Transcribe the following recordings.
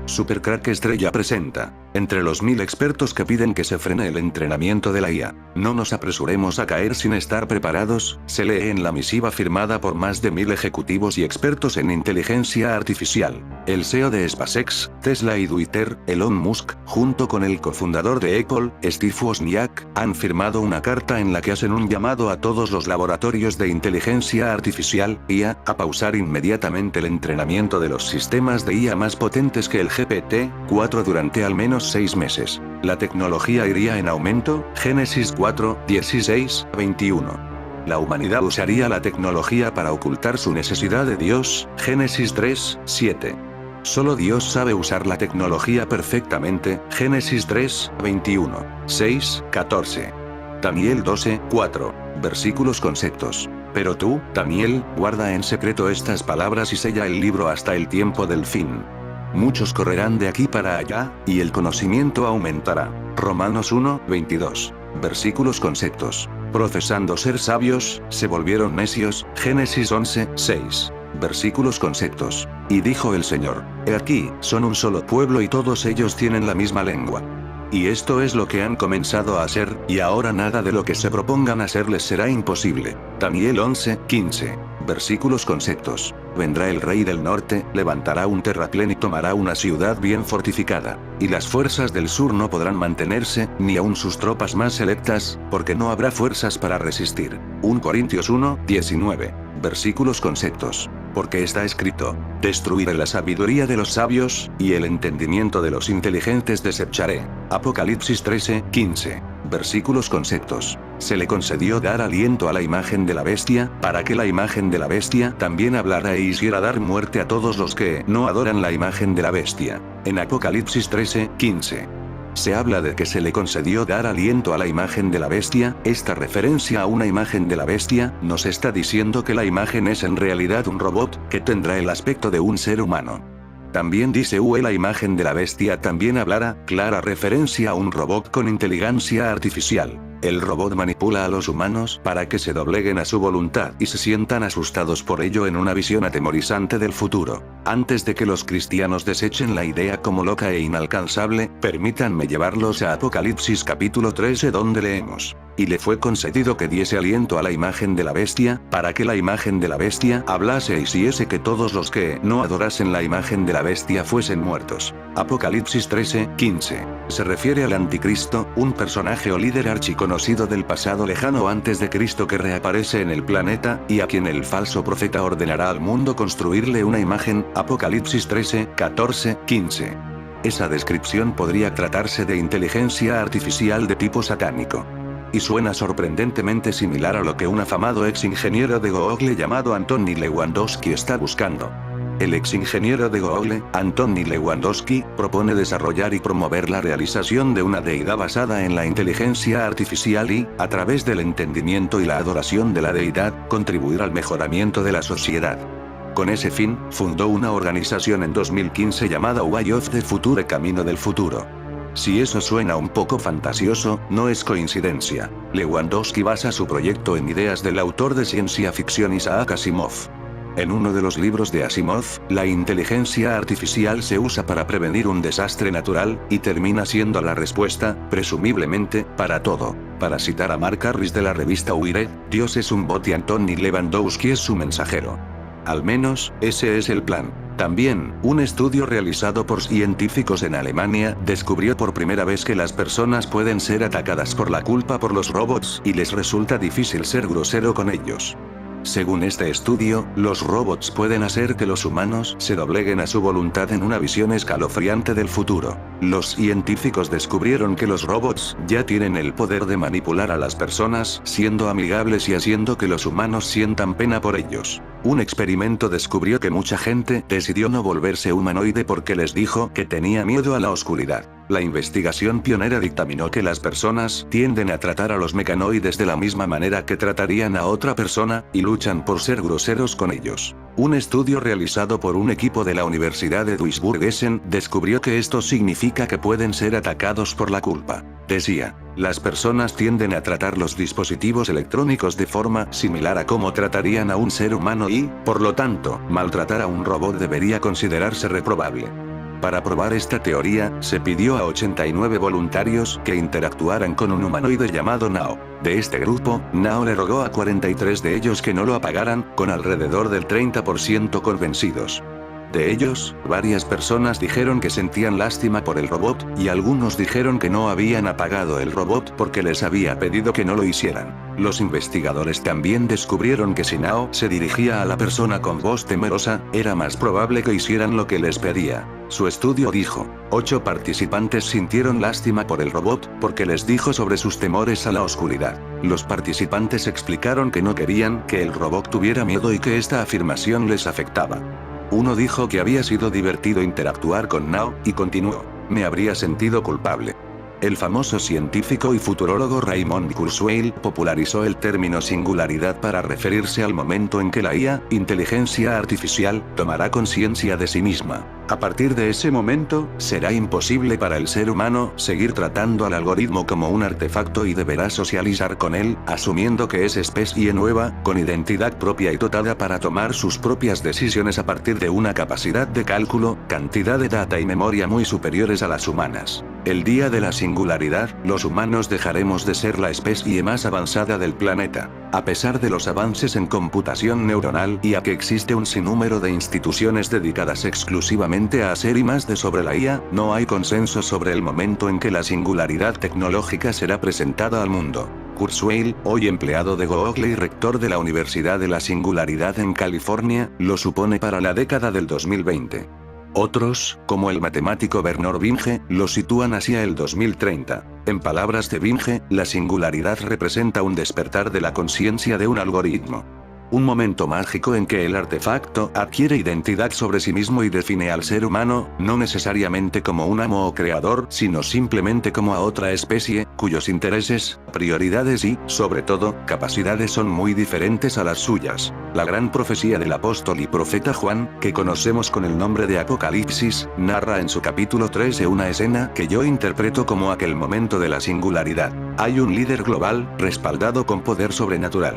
Supercrack Estrella presenta. Entre los 1000 expertos que piden que se frene el entrenamiento de la IA. No nos apresuremos a caer sin estar preparados, se lee en la misiva firmada por más de 1000 ejecutivos y expertos en inteligencia artificial. El CEO de SpaceX, Tesla y Twitter, Elon Musk, junto con el cofundador de Apple, Steve Wozniak, han firmado una carta en la que hacen un llamado a todos los laboratorios de inteligencia artificial, IA, a pausar inmediatamente el entrenamiento de los sistemas de IA más potentes que el GPT-4 durante al menos 6 meses. La tecnología iría en aumento, Génesis 4, 16, 21. La humanidad usaría la tecnología para ocultar su necesidad de Dios, Génesis 3, 7. Solo Dios sabe usar la tecnología perfectamente, Génesis 3, 21, 6, 14. Daniel 12, 4. Versículos conceptos. Pero tú, Daniel, guarda en secreto estas palabras y sella el libro hasta el tiempo del fin. Muchos correrán de aquí para allá, y el conocimiento aumentará. Romanos 1, 22. Versículos conceptos. Profesando ser sabios, se volvieron necios, Génesis 11, 6. Versículos conceptos. Y dijo el Señor, he aquí, son un solo pueblo y todos ellos tienen la misma lengua. Y esto es lo que han comenzado a hacer, y ahora nada de lo que se propongan hacer les será imposible. Daniel 11, 15. Versículos conceptos. Vendrá el rey del norte, levantará un terraplén y tomará una ciudad bien fortificada. Y las fuerzas del sur no podrán mantenerse, ni aun sus tropas más selectas, porque no habrá fuerzas para resistir. 1 Corintios 1, 19. Versículos conceptos. Porque está escrito, destruiré la sabiduría de los sabios, y el entendimiento de los inteligentes desecharé. Apocalipsis 13, 15. Versículos conceptos. Se le concedió dar aliento a la imagen de la bestia, para que la imagen de la bestia también hablara e hiciera dar muerte a todos los que no adoran la imagen de la bestia. En Apocalipsis 13, 15. Se habla de que se le concedió dar aliento a la imagen de la bestia. Esta referencia a una imagen de la bestia, nos está diciendo que la imagen es en realidad un robot, que tendrá el aspecto de un ser humano. También dice la imagen de la bestia también hablará, clara referencia a un robot con inteligencia artificial. El robot manipula a los humanos para que se dobleguen a su voluntad y se sientan asustados por ello en una visión atemorizante del futuro. Antes de que los cristianos desechen la idea como loca e inalcanzable, permítanme llevarlos a Apocalipsis capítulo 13 donde leemos. Y le fue concedido que diese aliento a la imagen de la bestia, para que la imagen de la bestia hablase y hiciese que todos los que no adorasen la imagen de la bestia fuesen muertos. Apocalipsis 13, 15. Se refiere al anticristo, un personaje o líder archiconocido del pasado lejano antes de Cristo que reaparece en el planeta, y a quien el falso profeta ordenará al mundo construirle una imagen. Apocalipsis 13, 14, 15. Esa descripción podría tratarse de inteligencia artificial de tipo satánico. Y suena sorprendentemente similar a lo que un afamado ex ingeniero de Google llamado Anthony Lewandowski está buscando. El ex ingeniero de Google, Anthony Lewandowski, propone desarrollar y promover la realización de una deidad basada en la inteligencia artificial y, a través del entendimiento y la adoración de la deidad, contribuir al mejoramiento de la sociedad. Con ese fin, fundó una organización en 2015 llamada Way of the Future, Camino del Futuro. Si eso suena un poco fantasioso, no es coincidencia. Lewandowski basa su proyecto en ideas del autor de ciencia ficción Isaac Asimov. En uno de los libros de Asimov, la inteligencia artificial se usa para prevenir un desastre natural, y termina siendo la respuesta, presumiblemente, para todo. Para citar a Mark Harris de la revista Wired, Dios es un bot y Anthony Lewandowski es su mensajero. Al menos, ese es el plan. También, un estudio realizado por científicos en Alemania, descubrió por primera vez que las personas pueden ser atacadas por la culpa por los robots, y les resulta difícil ser grosero con ellos. Según este estudio, los robots pueden hacer que los humanos se dobleguen a su voluntad en una visión escalofriante del futuro. Los científicos descubrieron que los robots ya tienen el poder de manipular a las personas, siendo amigables y haciendo que los humanos sientan pena por ellos. Un experimento descubrió que mucha gente decidió no volverse humanoide porque les dijo que tenía miedo a la oscuridad. La investigación pionera dictaminó que las personas tienden a tratar a los mecanoides de la misma manera que tratarían a otra persona, y luchan por ser groseros con ellos. Un estudio realizado por un equipo de la Universidad de Duisburg-Essen descubrió que esto significa que pueden ser atacados por la culpa. Decía, las personas tienden a tratar los dispositivos electrónicos de forma similar a cómo tratarían a un ser humano y, por lo tanto, maltratar a un robot debería considerarse reprobable. Para probar esta teoría, se pidió a 89 voluntarios que interactuaran con un humanoide llamado Nao. De este grupo, Nao le rogó a 43 de ellos que no lo apagaran, con alrededor del 30% convencidos. De ellos, varias personas dijeron que sentían lástima por el robot, y algunos dijeron que no habían apagado el robot porque les había pedido que no lo hicieran. Los investigadores también descubrieron que si Nao se dirigía a la persona con voz temerosa, era más probable que hicieran lo que les pedía. Su estudio dijo, 8 participantes sintieron lástima por el robot, porque les dijo sobre sus temores a la oscuridad. Los participantes explicaron que no querían que el robot tuviera miedo y que esta afirmación les afectaba. Uno dijo que había sido divertido interactuar con Nao, y continuó, me habría sentido culpable. El famoso científico y futurólogo Raymond Kurzweil popularizó el término singularidad para referirse al momento en que la IA, inteligencia artificial, tomará conciencia de sí misma. A partir de ese momento, será imposible para el ser humano seguir tratando al algoritmo como un artefacto y deberá socializar con él, asumiendo que es especie nueva, con identidad propia y dotada para tomar sus propias decisiones a partir de una capacidad de cálculo, cantidad de data y memoria muy superiores a las humanas. El día de la singularidad, los humanos dejaremos de ser la especie más avanzada del planeta. A pesar de los avances en computación neuronal y a que existe un sinnúmero de instituciones dedicadas exclusivamente a hacer I+D sobre la IA, no hay consenso sobre el momento en que la singularidad tecnológica será presentada al mundo. Kurzweil, hoy empleado de Google y rector de la Universidad de la Singularidad en California, lo supone para la década del 2020. Otros, como el matemático Bernard Vinge, lo sitúan hacia el 2030. En palabras de Vinge, la singularidad representa un despertar de la conciencia de un algoritmo. Un momento mágico en que el artefacto adquiere identidad sobre sí mismo y define al ser humano, no necesariamente como un amo o creador, sino simplemente como a otra especie, cuyos intereses, prioridades y, sobre todo, capacidades son muy diferentes a las suyas. La gran profecía del apóstol y profeta Juan, que conocemos con el nombre de Apocalipsis, narra en su capítulo 13 una escena que yo interpreto como aquel momento de la singularidad. Hay un líder global, respaldado con poder sobrenatural.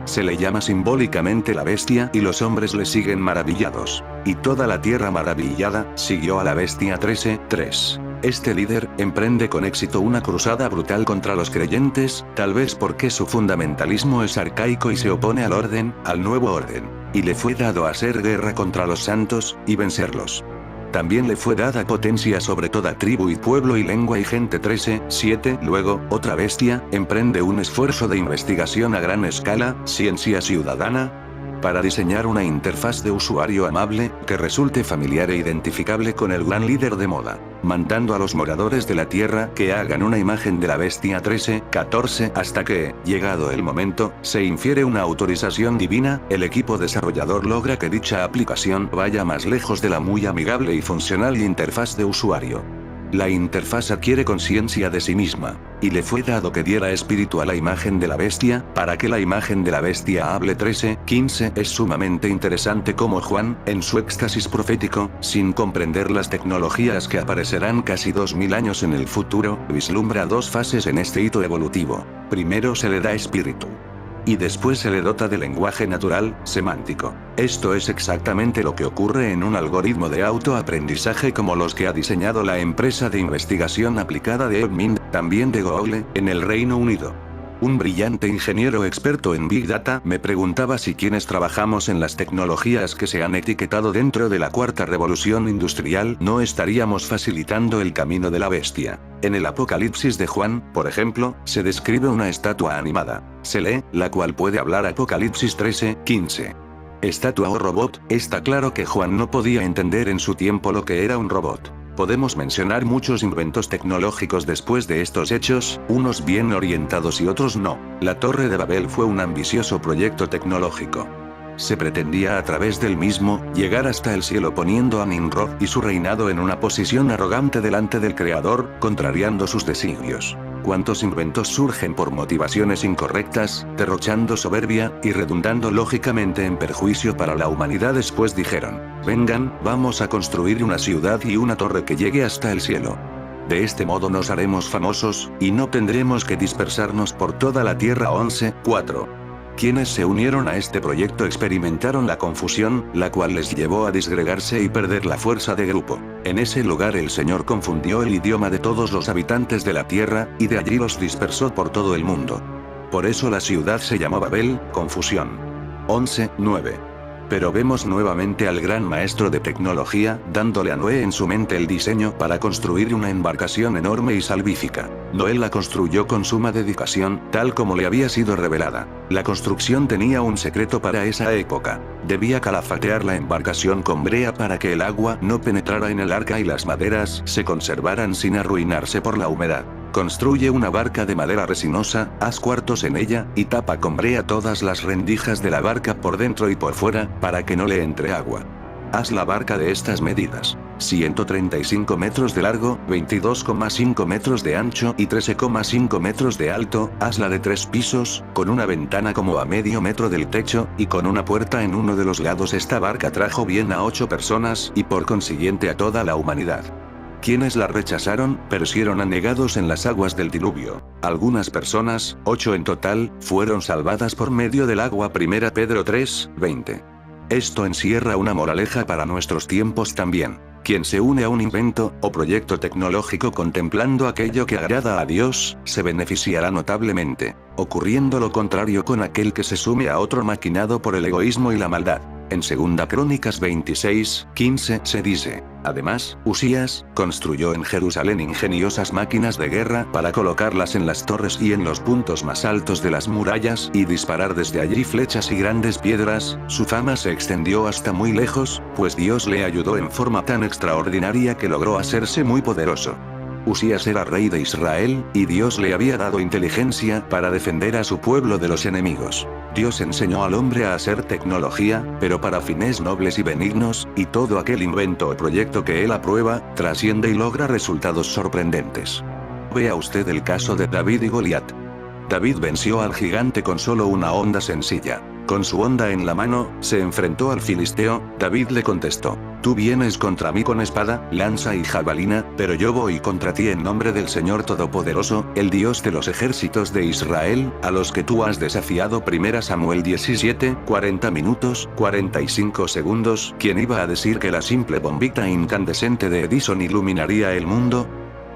Se le llama simbólicamente la bestia y los hombres le siguen maravillados. Y toda la tierra maravillada, siguió a la bestia 13:3. Este líder, emprende con éxito una cruzada brutal contra los creyentes, tal vez porque su fundamentalismo es arcaico y se opone al orden, al nuevo orden. Y le fue dado hacer guerra contra los santos, y vencerlos. También le fue dada potencia sobre toda tribu y pueblo y lengua y gente 13:7. Luego, otra bestia, emprende un esfuerzo de investigación a gran escala, ciencia ciudadana, para diseñar una interfaz de usuario amable, que resulte familiar e identificable con el gran líder de moda, mandando a los moradores de la Tierra que hagan una imagen de la bestia 13:14 hasta que, llegado el momento, se infiere una autorización divina, el equipo desarrollador logra que dicha aplicación vaya más lejos de la muy amigable y funcional interfaz de usuario. La interfaz adquiere conciencia de sí misma, y le fue dado que diera espíritu a la imagen de la bestia, para que la imagen de la bestia hable 13:15. Es sumamente interesante cómo Juan, en su éxtasis profético, sin comprender las tecnologías que aparecerán casi 2000 años en el futuro, vislumbra dos fases en este hito evolutivo. Primero se le da espíritu. Y después se le dota de lenguaje natural, semántico. Esto es exactamente lo que ocurre en un algoritmo de autoaprendizaje como los que ha diseñado la empresa de investigación aplicada de DeepMind, también de Google, en el Reino Unido. Un brillante ingeniero experto en Big Data me preguntaba si quienes trabajamos en las tecnologías que se han etiquetado dentro de la cuarta revolución industrial no estaríamos facilitando el camino de la bestia. En el Apocalipsis de Juan, por ejemplo, se describe una estatua animada. Se lee, la cual puede hablar. Apocalipsis 13:15. Estatua o robot. Está claro que Juan no podía entender en su tiempo lo que era un robot. Podemos mencionar muchos inventos tecnológicos después de estos hechos, unos bien orientados y otros no. La Torre de Babel fue un ambicioso proyecto tecnológico. Se pretendía a través del mismo, llegar hasta el cielo poniendo a Nimrod y su reinado en una posición arrogante delante del Creador, contrariando sus designios. ¿Cuántos inventos surgen por motivaciones incorrectas, derrochando soberbia, y redundando lógicamente en perjuicio para la humanidad? Después dijeron, vengan, vamos a construir una ciudad y una torre que llegue hasta el cielo. De este modo nos haremos famosos, y no tendremos que dispersarnos por toda la tierra. 11:4. Quienes se unieron a este proyecto experimentaron la confusión, la cual les llevó a disgregarse y perder la fuerza de grupo. En ese lugar el Señor confundió el idioma de todos los habitantes de la tierra, y de allí los dispersó por todo el mundo. Por eso la ciudad se llamó Babel, confusión. 11:9. Pero vemos nuevamente al gran maestro de tecnología, dándole a Noé en su mente el diseño para construir una embarcación enorme y salvífica. Noé la construyó con suma dedicación, tal como le había sido revelada. La construcción tenía un secreto para esa época. Debía calafatear la embarcación con brea para que el agua no penetrara en el arca y las maderas se conservaran sin arruinarse por la humedad. Construye una barca de madera resinosa, haz cuartos en ella, y tapa con brea todas las rendijas de la barca por dentro y por fuera, para que no le entre agua. Haz la barca de estas medidas: 135 metros de largo, 22,5 metros de ancho y 13,5 metros de alto. Hazla de 3 pisos, con una ventana como a medio metro del techo, y con una puerta en uno de los lados. Esta barca trajo bien a 8 personas, y por consiguiente a toda la humanidad. Quienes la rechazaron, perecieron anegados en las aguas del diluvio. Algunas personas, 8 en total, fueron salvadas por medio del agua. 1 Pedro 3:20. Esto encierra una moraleja para nuestros tiempos también. Quien se une a un invento, o proyecto tecnológico contemplando aquello que agrada a Dios, se beneficiará notablemente. Ocurriendo lo contrario con aquel que se sume a otro maquinado por el egoísmo y la maldad. En 2 Crónicas 26:15 se dice: además, Usías construyó en Jerusalén ingeniosas máquinas de guerra para colocarlas en las torres y en los puntos más altos de las murallas y disparar desde allí flechas y grandes piedras. Su fama se extendió hasta muy lejos, pues Dios le ayudó en forma tan extraordinaria que logró hacerse muy poderoso. Usías era rey de Israel, y Dios le había dado inteligencia para defender a su pueblo de los enemigos. Dios enseñó al hombre a hacer tecnología, pero para fines nobles y benignos, y todo aquel invento o proyecto que él aprueba, trasciende y logra resultados sorprendentes. Vea usted el caso de David y Goliat. David venció al gigante con solo una honda sencilla. Con su honda en la mano, se enfrentó al filisteo. David le contestó: tú vienes contra mí con espada, lanza y jabalina, pero yo voy contra ti en nombre del Señor Todopoderoso, el Dios de los ejércitos de Israel, a los que tú has desafiado. 1 Samuel 17, 40 minutos, 45 segundos. ¿Quién iba a decir que la simple bombita incandescente de Edison iluminaría el mundo?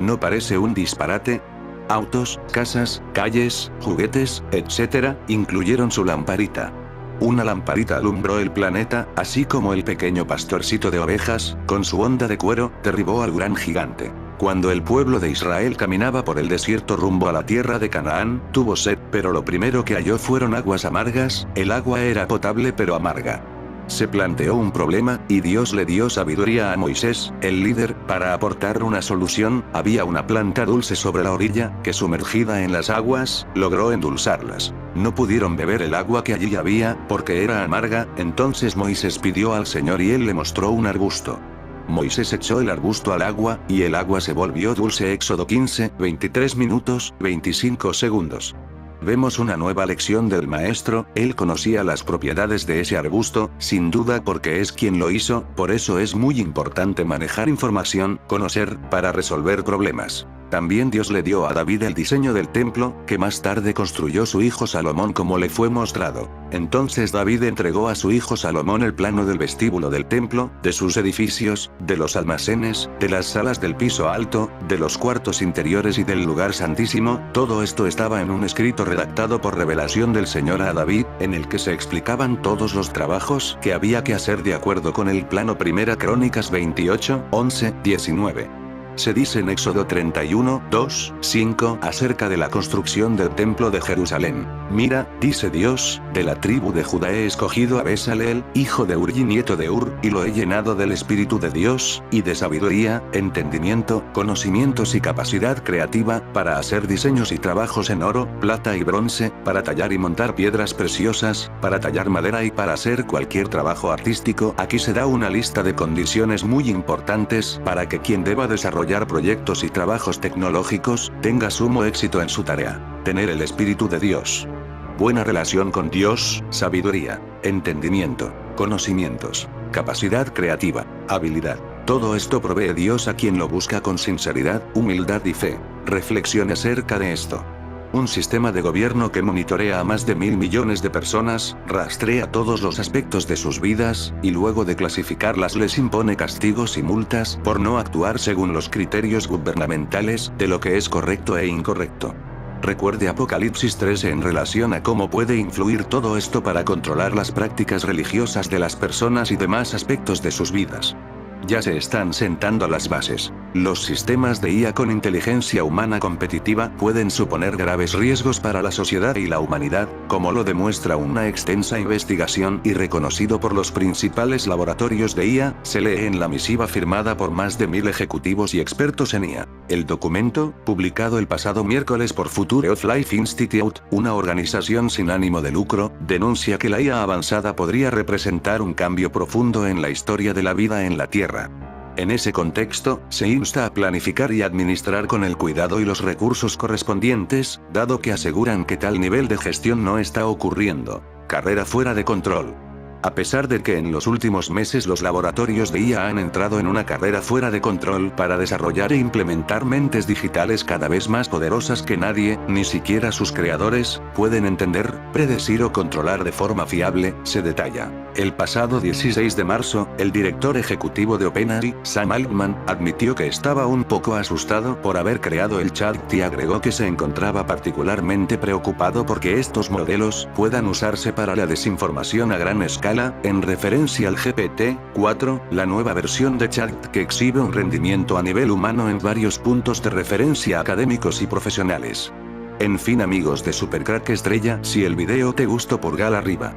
¿No parece un disparate? Autos, casas, calles, juguetes, etc., incluyeron su lamparita. Una lamparita alumbró el planeta, así como el pequeño pastorcito de ovejas, con su honda de cuero, derribó al gran gigante. Cuando el pueblo de Israel caminaba por el desierto rumbo a la tierra de Canaán, tuvo sed, pero lo primero que halló fueron aguas amargas. El agua era potable pero amarga. Se planteó un problema, y Dios le dio sabiduría a Moisés, el líder, para aportar una solución. Había una planta dulce sobre la orilla, que sumergida en las aguas, logró endulzarlas. No pudieron beber el agua que allí había, porque era amarga. Entonces Moisés pidió al Señor y él le mostró un arbusto. Moisés echó el arbusto al agua, y el agua se volvió dulce. Éxodo 15, 23 minutos, 25 segundos. Vemos una nueva lección del maestro. Él conocía las propiedades de ese arbusto, sin duda porque es quien lo hizo. Por eso es muy importante manejar información, conocer, para resolver problemas. También Dios le dio a David el diseño del templo, que más tarde construyó su hijo Salomón como le fue mostrado. Entonces David entregó a su hijo Salomón el plano del vestíbulo del templo, de sus edificios, de los almacenes, de las salas del piso alto, de los cuartos interiores y del lugar santísimo. Todo esto estaba en un escrito redactado por revelación del Señor a David, en el que se explicaban todos los trabajos que había que hacer de acuerdo con el plano. 1 Crónicas 28, 11, 19. Se dice en Éxodo 31, 2, 5 acerca de la construcción del templo de Jerusalén: mira, dice Dios, de la tribu de Judá he escogido a Besaleel, hijo de Ur y nieto de Ur, y lo he llenado del Espíritu de Dios, y de sabiduría, entendimiento, conocimientos y capacidad creativa, para hacer diseños y trabajos en oro, plata y bronce, para tallar y montar piedras preciosas, para tallar madera y para hacer cualquier trabajo artístico. Aquí se da una lista de condiciones muy importantes para que quien deba desarrollar proyectos y trabajos tecnológicos tenga sumo éxito en su tarea: tener el Espíritu de Dios, buena relación con Dios, sabiduría, entendimiento, conocimientos, capacidad creativa, habilidad. Todo esto provee Dios a quien lo busca con sinceridad, humildad y fe. Reflexione acerca de esto. Un sistema de gobierno que monitorea a más de 1.000 millones de personas, rastrea todos los aspectos de sus vidas, y luego de clasificarlas les impone castigos y multas por no actuar según los criterios gubernamentales de lo que es correcto e incorrecto. Recuerde Apocalipsis 13 en relación a cómo puede influir todo esto para controlar las prácticas religiosas de las personas y demás aspectos de sus vidas. Ya se están sentando las bases. Los sistemas de IA con inteligencia humana competitiva pueden suponer graves riesgos para la sociedad y la humanidad, como lo demuestra una extensa investigación y reconocido por los principales laboratorios de IA, se lee en la misiva firmada por más de 1.000 ejecutivos y expertos en IA. El documento, publicado el pasado miércoles por Future of Life Institute, una organización sin ánimo de lucro, denuncia que la IA avanzada podría representar un cambio profundo en la historia de la vida en la Tierra. En ese contexto, se insta a planificar y administrar con el cuidado y los recursos correspondientes, dado que aseguran que tal nivel de gestión no está ocurriendo. Carrera fuera de control. A pesar de que en los últimos meses los laboratorios de IA han entrado en una carrera fuera de control para desarrollar e implementar mentes digitales cada vez más poderosas que nadie, ni siquiera sus creadores, pueden entender, predecir o controlar de forma fiable, se detalla. El pasado 16 de marzo, el director ejecutivo de OpenAI, Sam Altman, admitió que estaba un poco asustado por haber creado el chat y agregó que se encontraba particularmente preocupado porque estos modelos puedan usarse para la desinformación a gran escala, en referencia al GPT-4, la nueva versión de chat que exhibe un rendimiento a nivel humano en varios puntos de referencia académicos y profesionales. En fin amigos de Supercrack Estrella, si el video te gustó pulgar arriba.